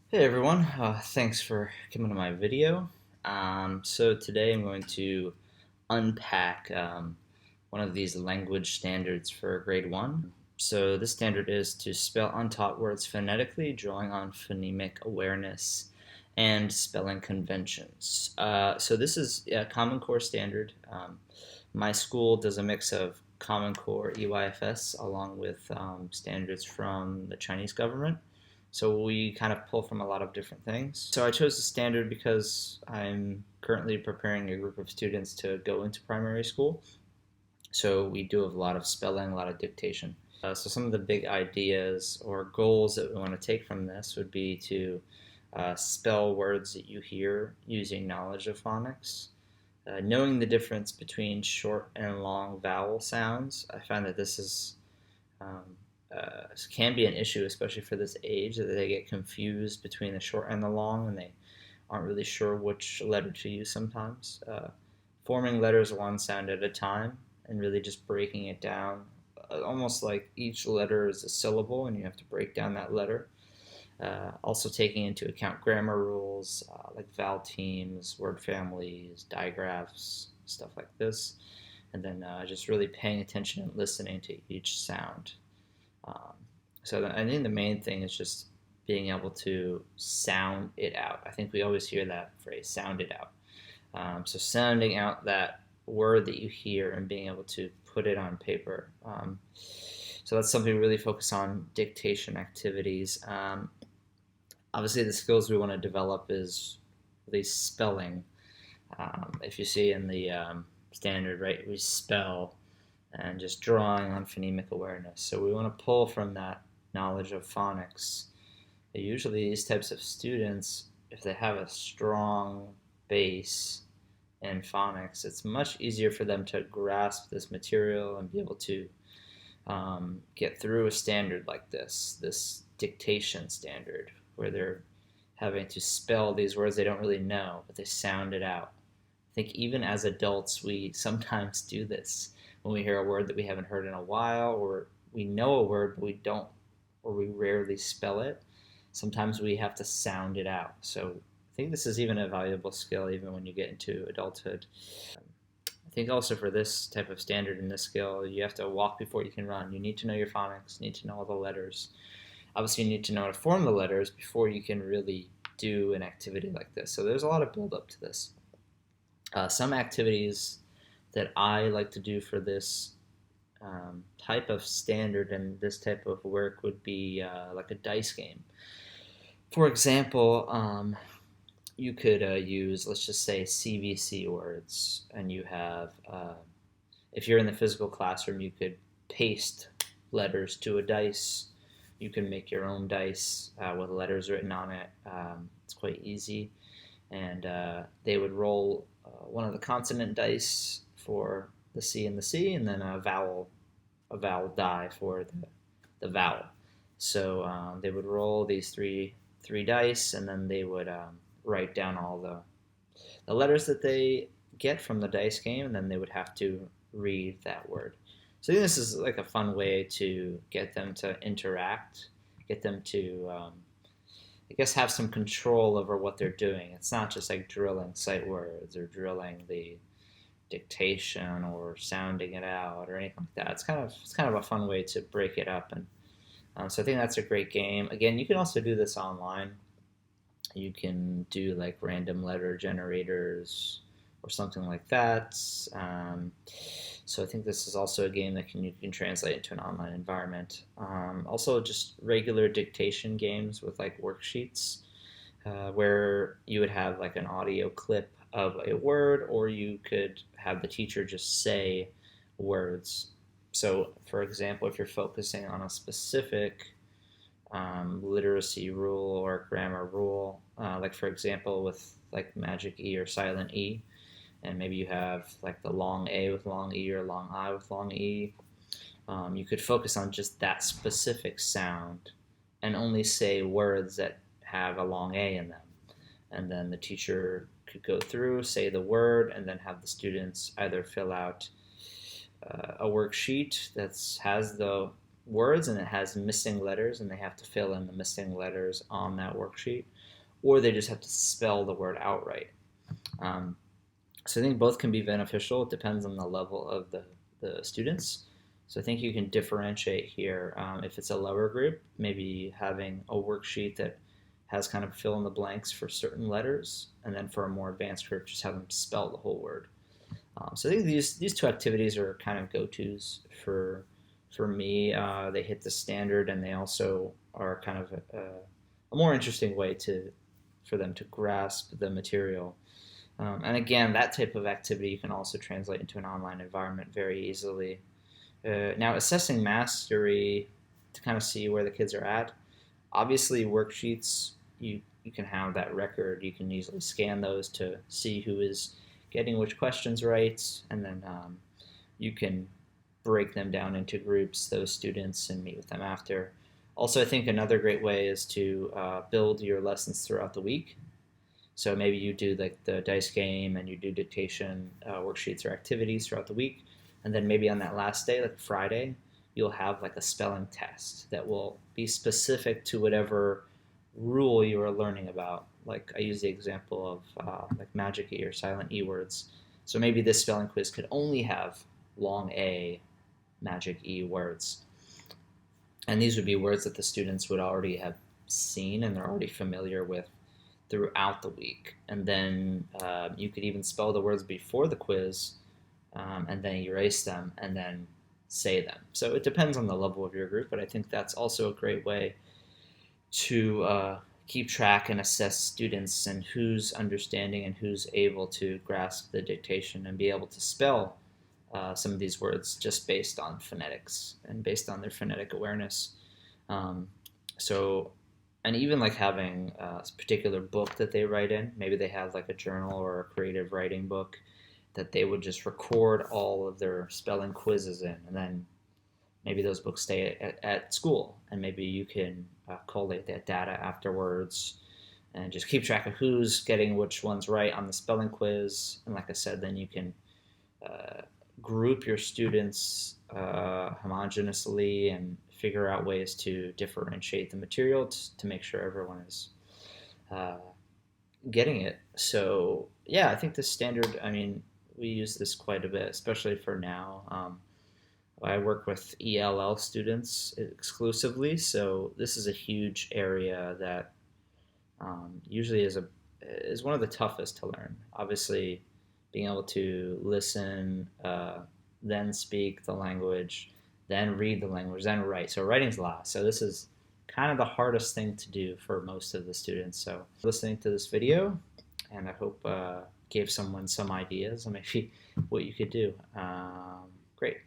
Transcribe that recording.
Hey everyone, thanks for coming to my video. So today I'm going to unpack one of these language standards for grade 1. So this standard is to spell untaught words phonetically, drawing on phonemic awareness and spelling conventions. So this is a Common Core standard. My school does a mix of Common Core EYFS along with standards from the Chinese government. So we kind of pull from a lot of different things. So I chose the standard because I'm currently preparing a group of students to go into primary school. So we do have a lot of spelling, a lot of dictation. So some of the big ideas or goals that we want to take from this would be to spell words that you hear using knowledge of phonics. Knowing the difference between short and long vowel sounds. I find that this is um, can be an issue, especially for this age, that they get confused between the short and the long, and they aren't really sure which letter to use sometimes. Forming letters one sound at a time and really just breaking it down, almost like each letter is a syllable, and you have to break down that letter. Also taking into account grammar rules like vowel teams, word families, digraphs, stuff like this, and then just really paying attention and listening to each sound. Um, so I think the main thing is just being able to sound it out. I think we always hear that phrase, sound it out. So sounding out that word that you hear and being able to put it on paper. So that's something we really focus on, dictation activities. Obviously, the skills we want to develop is the spelling. If you see in the standard, right, we spell and just drawing on phonemic awareness. So we want to pull from that knowledge of phonics. Usually these types of students, if they have a strong base in phonics, it's much easier for them to grasp this material and be able to get through a standard like this dictation standard, where they're having to spell these words they don't really know, but they sound it out. I think even as adults, we sometimes do this when we hear a word that we haven't heard in a while, or we know a word but we don't, or we rarely spell it. Sometimes we have to sound it out. So I think this is even a valuable skill even when you get into adulthood. I think also for this type of standard and this skill, you have to walk before you can run. You need to know your phonics, you need to know all the letters. Obviously, you need to know how to form the letters before you can really do an activity like this. So there's a lot of build up to this. Some activities that I like to do for this type of standard and this type of work would be like a dice game. For example, you could use, let's just say, CVC words, and you have, if you're in the physical classroom, you could paste letters to a dice. You can make your own dice with letters written on it. It's quite easy. And they would roll one of the consonant dice for the C and the C, and then a vowel die for the vowel. So they would roll these three dice, and then they would write down all the letters that they get from the dice game, and then they would have to read that word. So I think this is like a fun way to get them to interact, get them to, I guess, have some control over what they're doing. It's not just like drilling sight words or drilling the dictation or sounding it out or anything like that. It's kind of a fun way to break it up, and so I think that's a great game. Again, you can also do this online. You can do like random letter generators or something like that. So I think this is also a game that you can translate into an online environment. Also, just regular dictation games with like worksheets, where you would have like an audio clip of a word, or you could have the teacher just say words. So, for example, if you're focusing on a specific literacy rule or grammar rule, like for example with like magic E or silent E, and maybe you have like the long A with long E or long I with long E, you could focus on just that specific sound and only say words that have a long A in them. And then the teacher could go through, say the word, and then have the students either fill out a worksheet that has the words and it has missing letters, and they have to fill in the missing letters on that worksheet. or they just have to spell the word outright. Um, so I think both can be beneficial. It depends on the level of the students. So I think you can differentiate here. If it's a lower group, maybe having a worksheet that has kind of fill in the blanks for certain letters, and then for a more advanced group, just have them spell the whole word. So I think these two activities are kind of go-tos for me. They hit the standard, and they also are kind of a more interesting way for them to grasp the material. And again, that type of activity you can also translate into an online environment very easily. Now, assessing mastery to kind of see where the kids are at. Obviously, worksheets, you can have that record. You can easily scan those to see who is getting which questions right, and then you can break them down into groups, those students, and meet with them after. Also, I think another great way is to build your lessons throughout the week. So maybe you do like the dice game and you do dictation worksheets or activities throughout the week. And then maybe on that last day, like Friday, you'll have like a spelling test that will be specific to whatever rule you are learning about. Like I use the example of like magic E or silent E words. So maybe this spelling quiz could only have long A magic E words. And these would be words that the students would already have seen and they're already familiar with throughout the week. And then you could even spell the words before the quiz and then erase them and then say them. So it depends on the level of your group, but I think that's also a great way to keep track and assess students and who's understanding and who's able to grasp the dictation and be able to spell some of these words just based on phonetics and based on their phonetic awareness. So and even like having a particular book that they write in, maybe they have like a journal or a creative writing book that they would just record all of their spelling quizzes in, and then maybe those books stay at school, and maybe you can collate that data afterwards and just keep track of who's getting which ones right on the spelling quiz. And like I said, then you can group your students homogeneously and figure out ways to differentiate the material to make sure everyone is getting it. So yeah, I think the standard, I mean, we use this quite a bit, especially for now. I work with ELL students exclusively, so this is a huge area that usually is one of the toughest to learn. Obviously, being able to listen, then speak the language, then read the language, then write. So writing's last. So this is kind of the hardest thing to do for most of the students. So listening to this video, and I hope gave someone some ideas on maybe what you could do. Great.